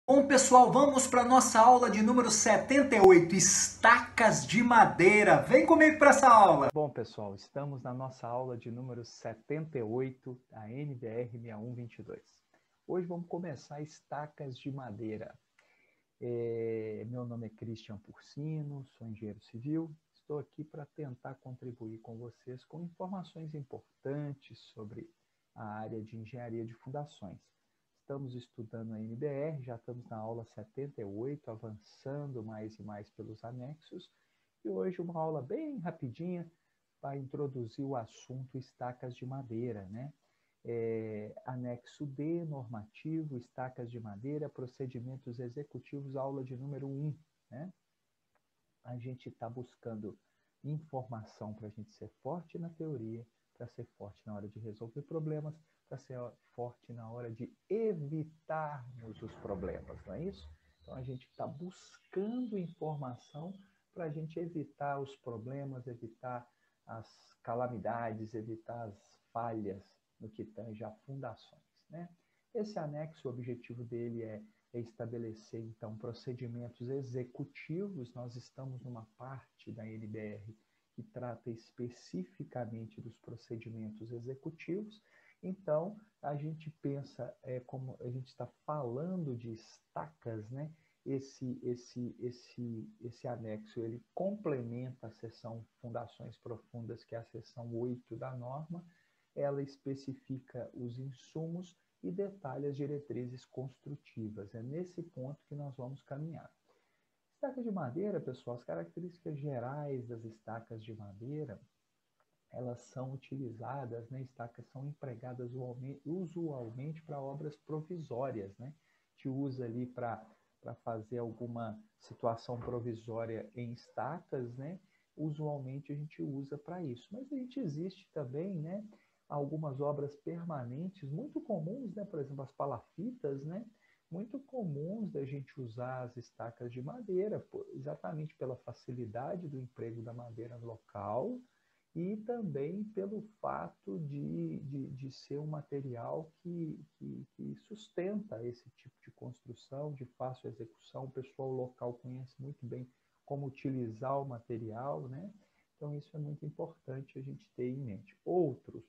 Bom, pessoal, vamos para a nossa aula de número 78, estacas de madeira. Vem comigo para essa aula. Bom, pessoal, estamos na nossa aula de número 78 da NBR 6122. Hoje vamos começar estacas de madeira. Meu nome é Christian Porcino, sou engenheiro civil. Estou aqui para tentar contribuir com vocês com informações importantes sobre a área de engenharia de fundações. Estamos estudando a NBR, já estamos na aula 78, avançando mais e mais pelos anexos. E hoje uma aula bem rapidinha para introduzir o assunto estacas de madeira, né? Anexo D, normativo, estacas de madeira, procedimentos executivos, aula de número 1, né? A gente está buscando informação para a gente ser forte na teoria, para ser forte na hora de resolver problemas, para ser forte na hora de evitarmos os problemas, não é isso? Então a gente está buscando informação para a gente evitar os problemas, evitar as calamidades, evitar as falhas no que tange a fundações, né? Esse anexo, o objetivo dele é estabelecer, então, procedimentos executivos. Nós estamos numa parte da NBR que trata especificamente dos procedimentos executivos. Então, a gente pensa, como a gente está falando de estacas, né? Esse anexo, ele complementa a seção Fundações Profundas, que é a seção 8 da norma. Ela especifica os insumos e detalha as diretrizes construtivas. É nesse ponto que nós vamos caminhar. Estaca de madeira, pessoal, as características gerais das estacas de madeira, elas são utilizadas, né? Estacas são empregadas usualmente para obras provisórias, né? A gente usa ali para fazer alguma situação provisória em estacas, né? Usualmente a gente usa para isso. Mas a gente existe também, né? Algumas obras permanentes muito comuns, né? Por exemplo, as palafitas, né? Muito comuns da gente usar as estacas de madeira, exatamente pela facilidade do emprego da madeira local, e também pelo fato de ser um material que sustenta esse tipo de construção, de fácil execução. O pessoal local conhece muito bem como utilizar o material, né? Então, isso é muito importante a gente ter em mente. Outro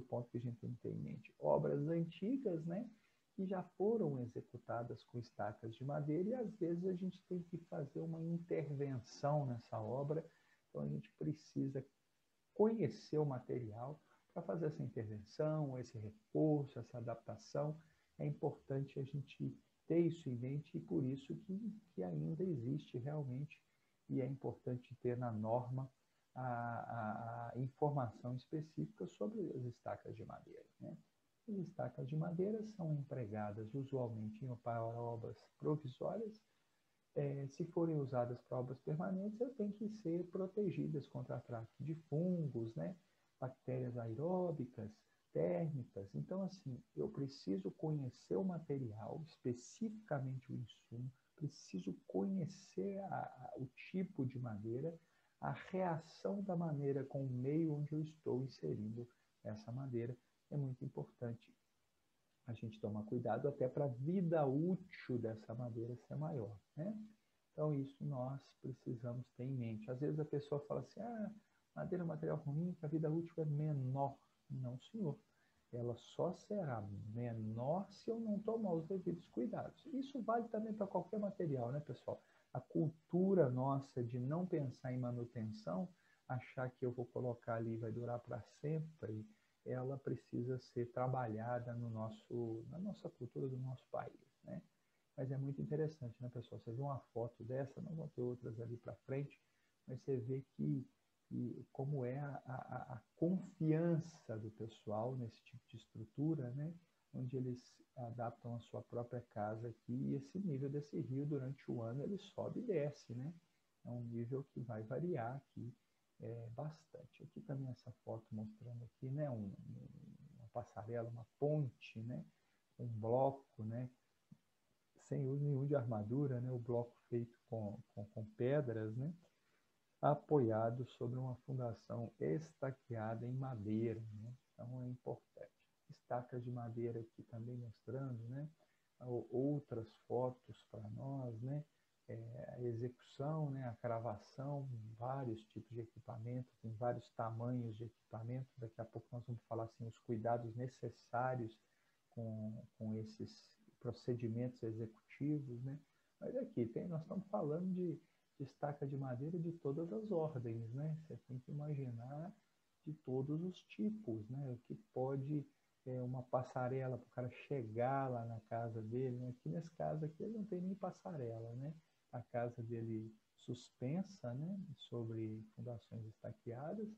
ponto que a gente tem que ter em mente, obras antigas, né? Que já foram executadas com estacas de madeira, e às vezes a gente tem que fazer uma intervenção nessa obra. Então, a gente precisa conhecer o material para fazer essa intervenção, esse reforço, essa adaptação. É importante a gente ter isso em mente, e por isso que ainda existe realmente, e é importante ter na norma a informação específica sobre as estacas de madeira, né? As estacas de madeira são empregadas usualmente para obras provisórias. Se forem usadas para obras permanentes, elas têm que ser protegidas contra ataque de fungos, né? Bactérias aeróbicas, térmicas. Então, assim, eu preciso conhecer o material, especificamente o insumo, preciso conhecer o tipo de madeira, a reação da madeira com o meio onde eu estou inserindo essa madeira. É muito importante a gente tomar cuidado até para a vida útil dessa madeira ser maior, né? Então, isso nós precisamos ter em mente. Às vezes a pessoa fala assim, madeira é um material ruim, que a vida útil é menor. Não, senhor. Ela só será menor se eu não tomar os devidos cuidados. Isso vale também para qualquer material, né, pessoal? A cultura nossa de não pensar em manutenção, achar que eu vou colocar ali e vai durar para sempre, ela precisa ser trabalhada na nossa cultura do nosso país, né? Mas é muito interessante, né, pessoal? Você vê uma foto dessa, não vão ter outras ali para frente, mas você vê que como é a confiança do pessoal nesse tipo de estrutura, né? Onde eles adaptam a sua própria casa aqui, e esse nível desse rio durante o ano ele sobe e desce, né? É um nível que vai variar aqui bastante. Aqui também essa foto mostrando aqui, né? Uma passarela, uma ponte, né? Um bloco, né? Sem uso nenhum de armadura, né? O bloco feito com pedras, né? Apoiado sobre uma fundação estaqueada em madeira, né? Então é importante. Estacas de madeira aqui também mostrando, né? outras fotos para nós, né? A execução, né? A cravação, vários tipos de equipamento, tem vários tamanhos de equipamento. Daqui a pouco nós vamos falar assim, os cuidados necessários com esses procedimentos executivos, né? Mas aqui nós estamos falando de estaca de madeira de todas as ordens, né? Você tem que imaginar de todos os tipos, né? O que pode uma passarela para o cara chegar lá na casa dele, né? Aqui nesse caso aqui ele não tem nem passarela, né? A casa dele suspensa, né? Sobre fundações estaqueadas,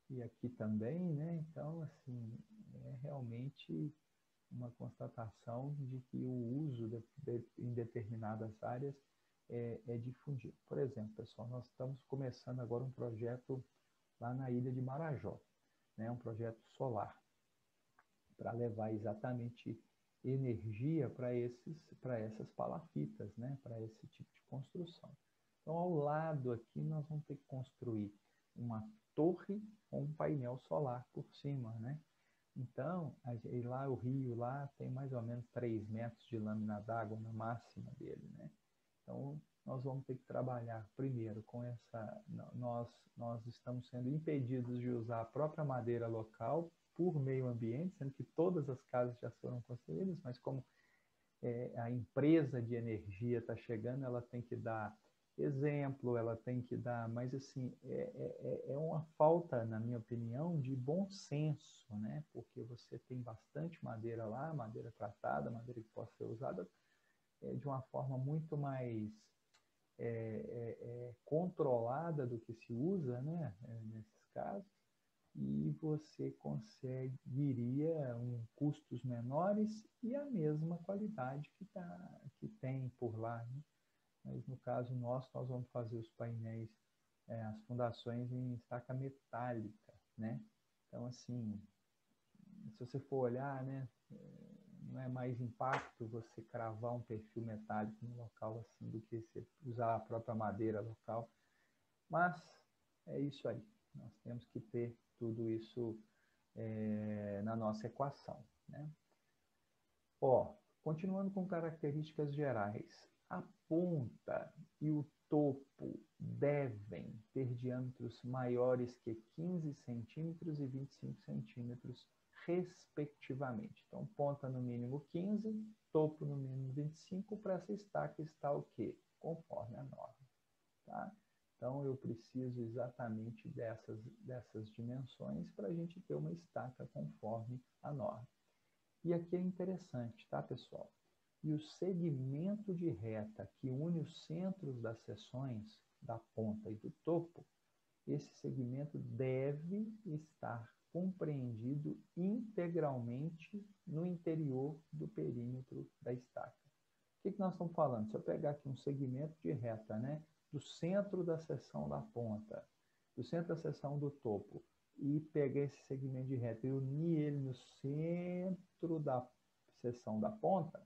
e aqui também, né? Então, assim, é realmente uma constatação de que o uso em determinadas áreas é difundido. Por exemplo, pessoal, nós estamos começando agora um projeto lá na ilha de Marajó, né? Um projeto solar, para levar exatamente energia para essas palafitas, né? Para esse tipo de construção. Então, ao lado aqui, nós vamos ter que construir uma torre com um painel solar por cima, né? Então, lá o rio lá tem mais ou menos 3 metros de lâmina d'água na máxima dele, né? Então, nós vamos ter que trabalhar primeiro com essa... Nós estamos sendo impedidos de usar a própria madeira local por meio ambiente, sendo que todas as casas já foram construídas, mas como a empresa de energia está chegando, ela tem que dar exemplo, ela tem que dar, mas assim, é uma falta, na minha opinião, de bom senso, né? Porque você tem bastante madeira lá, madeira tratada, madeira que pode ser usada de uma forma muito mais controlada do que se usa, né? Nesses casos, e você conseguiria custos menores e a mesma qualidade que tem por lá, né? Mas no caso nosso, nós vamos fazer os painéis, as fundações em estaca metálica, né? Então, assim, se você for olhar, né, não é mais impacto você cravar um perfil metálico no local assim do que você usar a própria madeira local. Mas é isso aí. Nós temos que ter tudo isso na nossa equação, né? Ó, continuando com características gerais, a ponta e o topo devem ter diâmetros maiores que 15 centímetros e 25 centímetros, respectivamente. Então, ponta no mínimo 15, topo no mínimo 25, para essa estaca está o quê? Conforme a norma, tá? Então, eu preciso exatamente dessas dimensões para a gente ter uma estaca conforme a norma. E aqui é interessante, tá, pessoal? E o segmento de reta que une os centros das seções, da ponta e do topo, esse segmento deve estar compreendido integralmente no interior do perímetro da estaca. O que nós estamos falando? Se eu pegar aqui um segmento de reta, né, do centro da seção da ponta, do centro da seção do topo, e pegar esse segmento de reta e unir ele no centro da seção da ponta,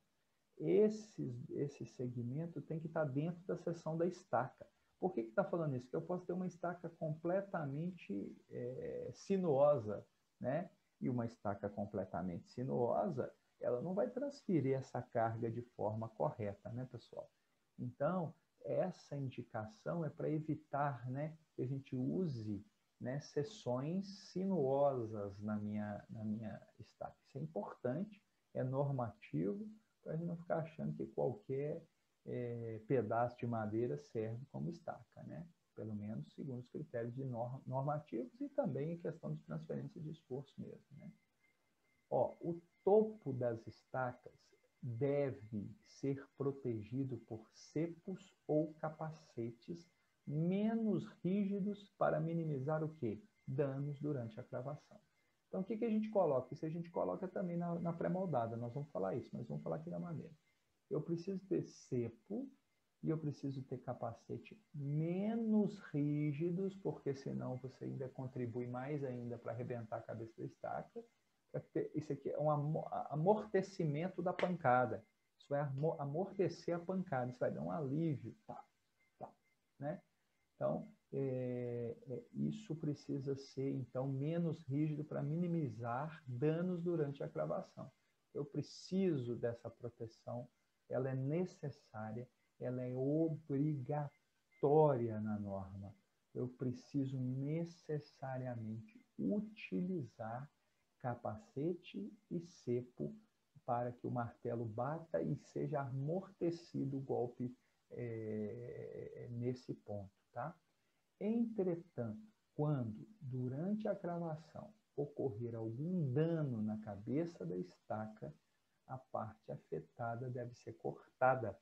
esse segmento tem que estar dentro da seção da estaca. Por que está falando isso? Porque eu posso ter uma estaca completamente sinuosa, né? E uma estaca completamente sinuosa, ela não vai transferir essa carga de forma correta, né, pessoal? Então, essa indicação é para evitar, né, que a gente use, né, seções sinuosas na minha estaca. Isso é importante, é normativo, para a gente não ficar achando que qualquer pedaço de madeira serve como estaca, né? Pelo menos segundo os critérios normativos e também em questão de transferência de esforço mesmo, né? Ó, o topo das estacas deve ser protegido por cepos ou capacetes menos rígidos para minimizar o quê? Danos durante a cravação. Então, o que a gente coloca? Isso a gente coloca também na pré-moldada. Nós vamos falar isso, mas vamos falar aqui da maneira. Eu preciso ter cepo e eu preciso ter capacete menos rígidos, porque senão você ainda contribui mais ainda para arrebentar a cabeça da estaca. Isso aqui é um amortecimento da pancada. Isso vai amortecer a pancada, isso vai dar um alívio. Tá, tá, né? Então, isso precisa ser, então, menos rígido para minimizar danos durante a cravação. Eu preciso dessa proteção, ela é necessária, ela é obrigatória na norma. Eu preciso necessariamente utilizar capacete e cepo para que o martelo bata e seja amortecido o golpe nesse ponto, tá? Entretanto, quando, durante a cravação, ocorrer algum dano na cabeça da estaca, a parte afetada deve ser cortada.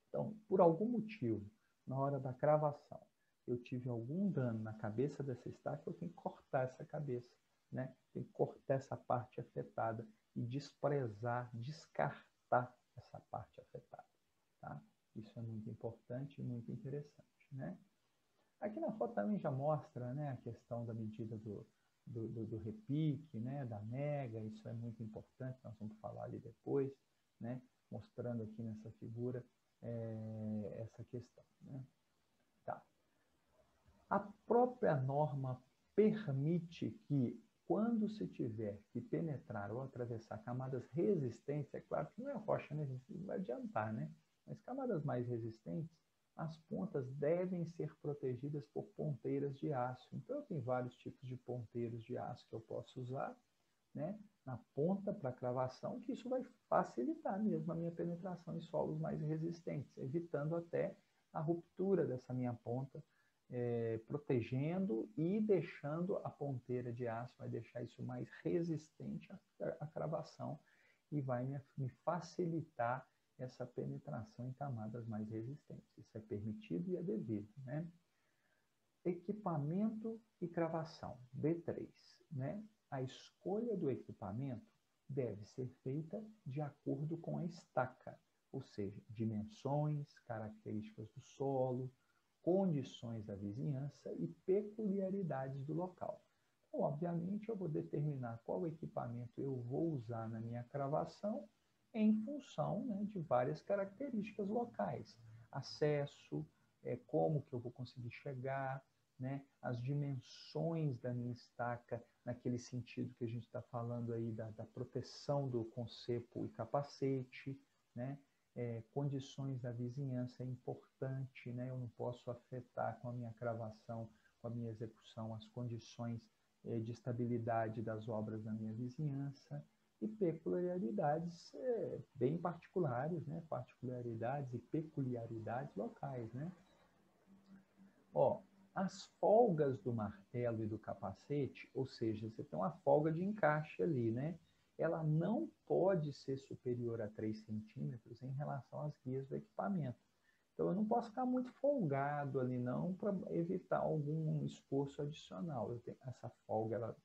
Então, por algum motivo, na hora da cravação, eu tive algum dano na cabeça dessa estaca, eu tenho que cortar essa cabeça, né? Tem que cortar essa parte afetada e desprezar, descartar essa parte afetada, tá? Isso é muito importante e muito interessante, né? Aqui na foto também já mostra, né, a questão da medida do repique, né, da nega, isso é muito importante, nós vamos falar ali depois, né, mostrando aqui nessa figura essa questão, né? Tá. A própria norma permite que, quando se tiver que penetrar ou atravessar camadas resistentes, é claro que não é rocha, né, não vai adiantar, né? Mas camadas mais resistentes, as pontas devem ser protegidas por ponteiras de aço. Então, eu tenho vários tipos de ponteiros de aço que eu posso usar, né, na ponta para cravação, que isso vai facilitar mesmo a minha penetração em solos mais resistentes, evitando até a ruptura dessa minha ponta, protegendo e deixando a ponteira de aço, vai deixar isso mais resistente à cravação e vai me facilitar essa penetração em camadas mais resistentes. Isso é permitido e é devido, né? Equipamento e cravação, B3, né? A escolha do equipamento deve ser feita de acordo com a estaca, ou seja, dimensões, características do solo, condições da vizinhança e peculiaridades do local. Então, obviamente, eu vou determinar qual equipamento eu vou usar na minha cravação em função, né, de várias características locais. Acesso, como que eu vou conseguir chegar, né, as dimensões da minha estaca, naquele sentido que a gente está falando aí da proteção com cepo e capacete, né? Condições da vizinhança é importante, né? Eu não posso afetar com a minha cravação, com a minha execução, as condições de estabilidade das obras da minha vizinhança e peculiaridades bem particulares, né? Particularidades e peculiaridades locais, né? Ó, as folgas do martelo e do capacete, ou seja, você tem uma folga de encaixe ali, né? Ela não pode ser superior a 3 centímetros em relação às guias do equipamento. Então, eu não posso ficar muito folgado ali, não, para evitar algum esforço adicional. Essa folga, ela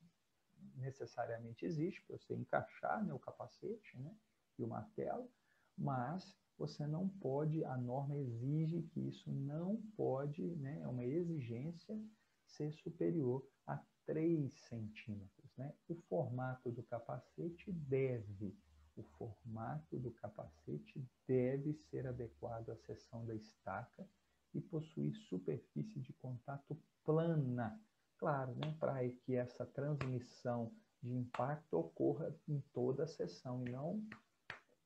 necessariamente existe para você encaixar, né, o capacete, né, e o martelo, mas você não pode, a norma exige que isso não pode, né, é uma exigência, ser superior a 3 centímetros. Né? O formato do capacete deve ser adequado à seção da estaca e possuir superfície de contato plana. Claro, né, para que essa transmissão de impacto ocorra em toda a seção e não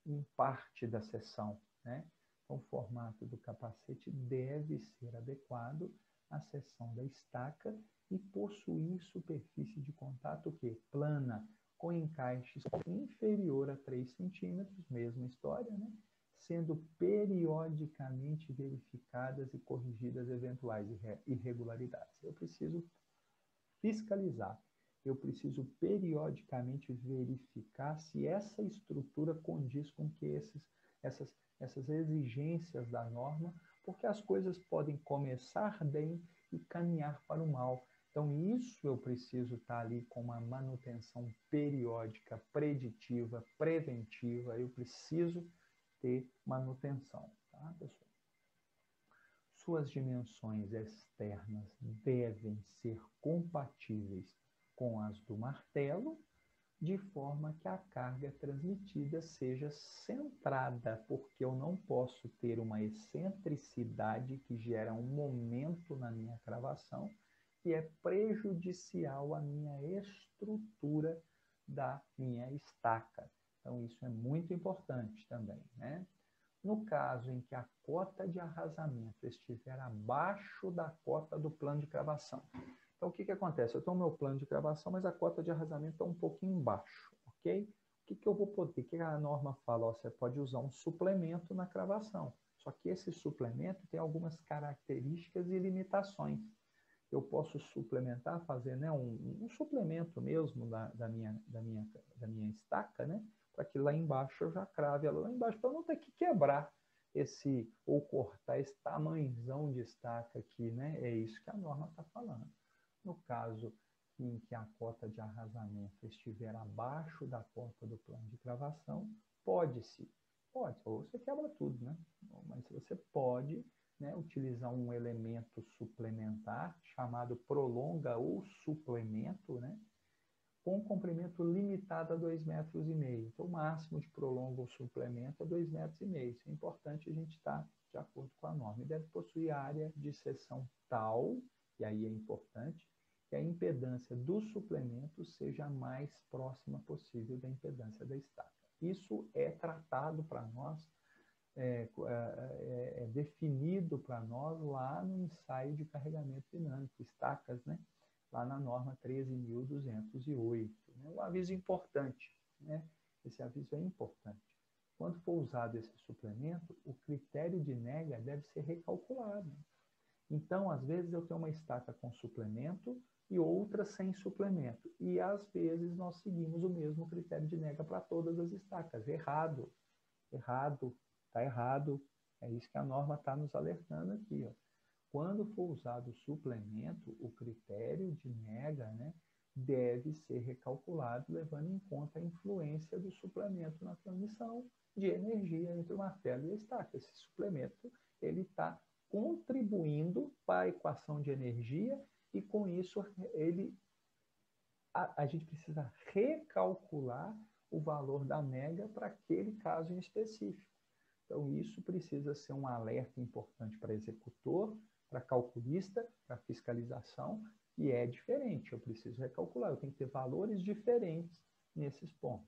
em parte da seção, né? Então, o formato do capacete deve ser adequado à seção da estaca e possuir superfície de contato plana, com encaixes inferior a 3 centímetros, mesma história, né? Sendo periodicamente verificadas e corrigidas eventuais irregularidades. Eu preciso fiscalizar. Eu preciso periodicamente verificar se essa estrutura condiz com que essas exigências da norma, porque as coisas podem começar bem e caminhar para o mal. Então, isso eu preciso estar ali com uma manutenção periódica, preditiva, preventiva. Eu preciso ter manutenção, tá, pessoal? Suas dimensões externas devem ser compatíveis com as do martelo, de forma que a carga transmitida seja centrada, porque eu não posso ter uma excentricidade que gera um momento na minha cravação que é prejudicial à minha estrutura da minha estaca. Então, isso é muito importante também, né? No caso em que a cota de arrasamento estiver abaixo da cota do plano de cravação. Então, o que acontece? Eu tenho o meu plano de cravação, mas a cota de arrasamento está um pouquinho embaixo, ok? O que eu vou poder? O que a norma fala? Ó, você pode usar um suplemento na cravação. Só que esse suplemento tem algumas características e limitações. Eu posso suplementar, fazer, né, um suplemento mesmo da minha estaca, né, para que lá embaixo eu já crave ela lá embaixo, para não ter que quebrar ou cortar esse tamanhozão de estaca aqui, né? É isso que a norma está falando. No caso em que a cota de arrasamento estiver abaixo da cota do plano de cravação, pode, ou você quebra tudo, né? Mas você pode, né, utilizar um elemento suplementar chamado prolonga ou suplemento, né, com comprimento limitado a 2,5 metros. Então, o máximo de prolonga ou suplemento é 2,5 metros. Isso é importante a gente estar de acordo com a norma. E deve possuir área de seção tal, e aí é importante, que a impedância do suplemento seja a mais próxima possível da impedância da estaca. Isso é tratado para nós, definido para nós lá no ensaio de carregamento dinâmico, estacas, né? Lá na norma 13.208. Né? Um aviso importante, né? Esse aviso é importante. Quando for usado esse suplemento, o critério de nega deve ser recalculado. Então, às vezes, eu tenho uma estaca com suplemento e outra sem suplemento. E, às vezes, nós seguimos o mesmo critério de nega para todas as estacas. Errado. Errado. Está errado. É isso que a norma está nos alertando aqui. Ó. Quando for usado o suplemento, o critério de nega, né, deve ser recalculado, levando em conta a influência do suplemento na transmissão de energia entre o martelo e a estaca. Esse suplemento ele está contribuindo para a equação de energia e, com isso, a gente precisa recalcular o valor da nega para aquele caso em específico. Então, isso precisa ser um alerta importante para executor, para calculista, para fiscalização, e é diferente. Eu preciso recalcular, eu tenho que ter valores diferentes nesses pontos.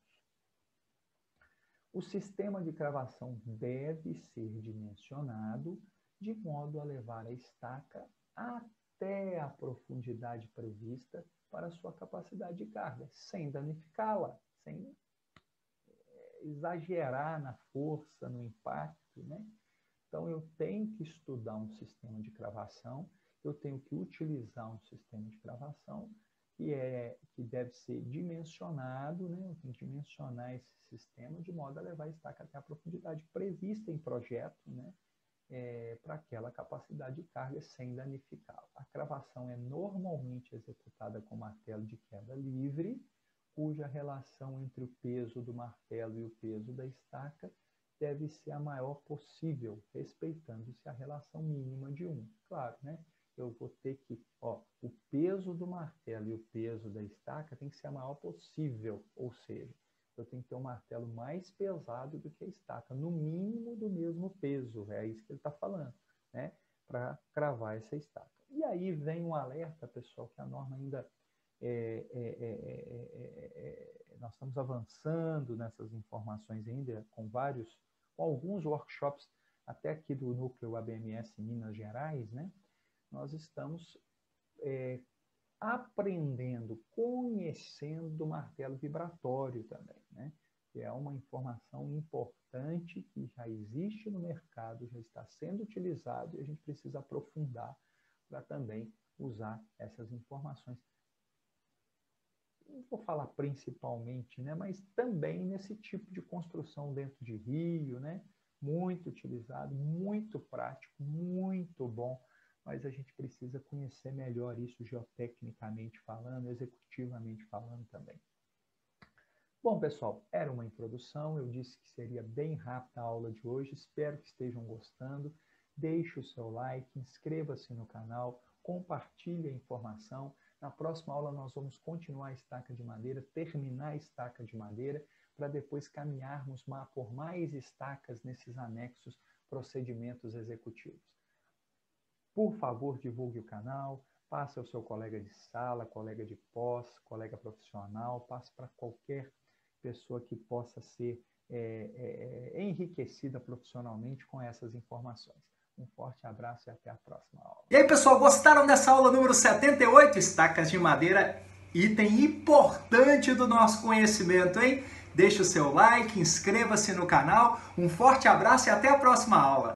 O sistema de cravação deve ser dimensionado de modo a levar a estaca até a profundidade prevista para sua capacidade de carga, sem danificá-la, sem exagerar na força, no impacto, né? Então, eu tenho que estudar um sistema de cravação, eu tenho que utilizar um sistema de cravação que deve ser dimensionado, né? Eu tenho que dimensionar esse sistema de modo a levar a estaca até a profundidade prevista em projeto, né? Para aquela capacidade de carga sem danificá-la. A cravação é normalmente executada com martelo de queda livre, cuja relação entre o peso do martelo e o peso da estaca deve ser a maior possível, respeitando-se a relação mínima de 1. Claro, né? Eu vou ter que, o peso do martelo e o peso da estaca tem que ser a maior possível, ou seja, eu tenho que ter um martelo mais pesado do que a estaca, no mínimo do mesmo peso, é isso que ele está falando, né? Para cravar essa estaca. E aí vem um alerta, pessoal, que a norma ainda nós estamos avançando nessas informações ainda com alguns workshops, até aqui do núcleo ABMS Minas Gerais, né? Nós estamos aprendendo, conhecendo o martelo vibratório também, né? Que é uma informação importante que já existe no mercado, já está sendo utilizado e a gente precisa aprofundar para também usar essas informações. Não vou falar principalmente, né? Mas também nesse tipo de construção dentro de rio, né? Muito utilizado, muito prático, muito bom, mas a gente precisa conhecer melhor isso geotecnicamente falando, executivamente falando também. Bom, pessoal, era uma introdução, eu disse que seria bem rápida a aula de hoje, espero que estejam gostando. Deixe o seu like, inscreva-se no canal, compartilhe a informação. Na próxima aula nós vamos continuar a estaca de madeira, terminar a estaca de madeira, para depois caminharmos por mais estacas nesses anexos procedimentos executivos. Por favor, divulgue o canal, passe ao seu colega de sala, colega de pós, colega profissional, passe para qualquer pessoa que possa ser enriquecida profissionalmente com essas informações. Um forte abraço e até a próxima aula. E aí, pessoal, gostaram dessa aula número 78? Estacas de madeira, item importante do nosso conhecimento, hein? Deixe o seu like, inscreva-se no canal. Um forte abraço e até a próxima aula.